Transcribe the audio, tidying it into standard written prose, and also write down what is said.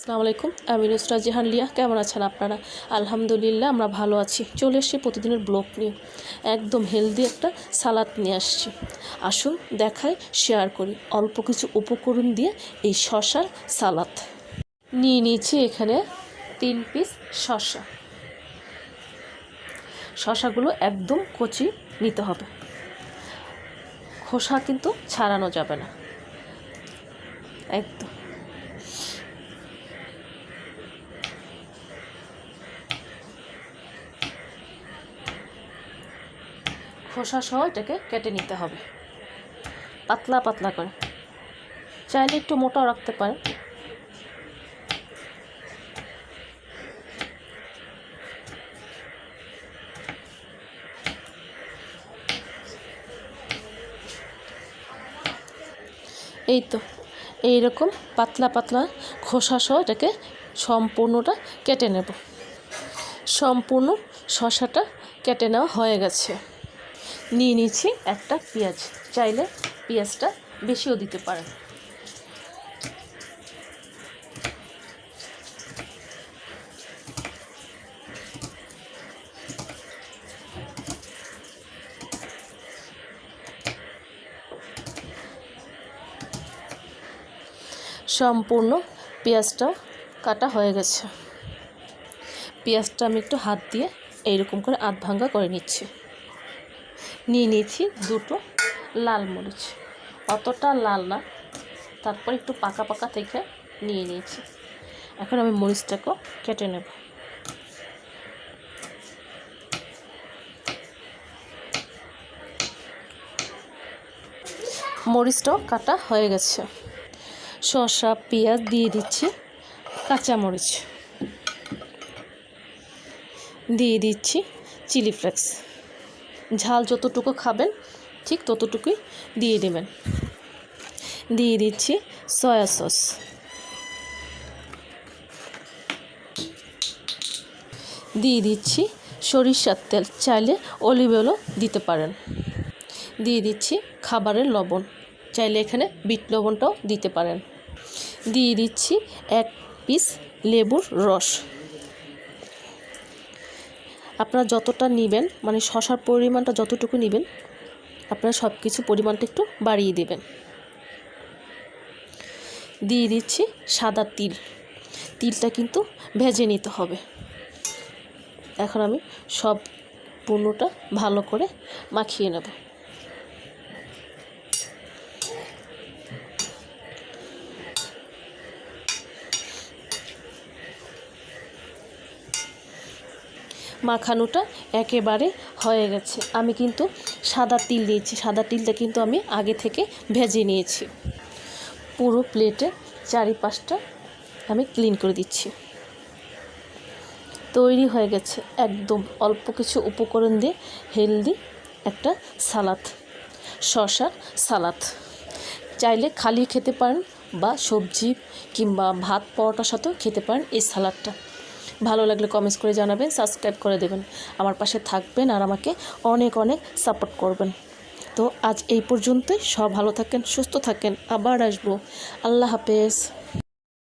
আসসালামু আলাইকুম, আমি নুসরাত জাহান লিয়া। কেমন আছেন আপনারা? আলহামদুলিল্লাহ, আমরা ভালো আছি। চলে এসেছি প্রতিদিনের ব্লগ নিয়ে। একদম হেলদি একটা সালাদ নিয়ে আসছি। আসুন দেখাই, শেয়ার করি অল্প কিছু উপকরণ দিয়ে এই শসার সালাদ। নিয়ে নিয়েছি এখানে 3 পিস শসা। শসাগুলো একদম কচি নিতে হবে, খোসা কিন্তু ছাড়ানো যাবে না। একদম খোসা সহ এটাকে কেটে নিতে হবে পাতলা পাতলা করে। চাইলে একটু মোটাও রাখতে পারেন। এই তো এইরকম পাতলা পাতলা খোসা সহ এটাকে সম্পূর্ণটা কেটে নেব। সম্পূর্ণ শসাটা কেটে নেওয়া হয়ে গেছে। নিয়ে নিচ্ছি একটা পেঁয়াজ। চাইলে পেঁয়াজটা বেশিও দিতে পারেন। সম্পূর্ণ পেঁয়াজটা কাটা হয়ে গেছে। পেঁয়াজটা আমি একটু হাত দিয়ে এইরকম করে আধ ভাঙ্গা করে নিচ্ছি। নিয়ে নিয়েছি 2টো লাল মরিচ, অতটা লাল না, তারপর একটু পাকা পাকা থেকে নিয়ে নিয়েছি। এখন আমি মরিচটাকেও কেটে নেব। মরিচটাও কাটা হয়ে গেছে। শসা পেঁয়াজ দিয়ে দিচ্ছি, কাঁচামরিচ দিয়ে দিচ্ছি, চিলি ফ্লেক্স। ঝাল যতটুকু খাবেন ঠিক ততটুকুই দিয়ে দেবেন। দিয়ে দিচ্ছি সয়া সস, দিয়ে দিচ্ছি সরিষার তেল, চাইলে অলিভ অয়েলও দিতে পারেন। দিয়ে দিচ্ছি খাবারের লবণ, চাইলে এখানে বিট লবণটাও দিতে পারেন। দিয়ে দিচ্ছি 1 পিস লেবুর রস। আপনারা যতটা নেবেন, মানে শসার পরিমাণটা যতটুকু নেবেন, আপনারা সব কিছু পরিমাণটা একটু বাড়িয়ে দেবেন। দিয়ে দিচ্ছি সাদা তিল। তিলটা কিন্তু ভেজে নিতে হবে। এখন আমি সব পণ্যটা ভালো করে মাখিয়ে নেব। মাখানোটা একেবারে হয়ে গেছে। আমি কিন্তু সাদা তিল দিয়েছি। সাদা তিলটা কিন্তু আমি আগে থেকে ভেজে নিয়েছি। পুরো প্লেটে চারিপাশটা আমি ক্লিন করে দিচ্ছি। তৈরি হয়ে গেছে একদম অল্প কিছু উপকরণ দিয়ে হেলদি একটা সালাদ, শসার সালাদ। চাইলে খালি খেতে পারেন বা সবজি কিংবা ভাত পরোটার সাথেও খেতে পারেন এই সালাদটা। ভালো লাগলে কমেন্টস করে জানাবেন, সাবস্ক্রাইব করে দেবেন, আমার পাশে থাকবেন আর আমাকে অনেক অনেক সাপোর্ট করবেন। তো আজ এই পর্যন্তই। সব ভালো থাকেন, সুস্থ থাকেন, আবার আসবো। আল্লাহ হাফেজ।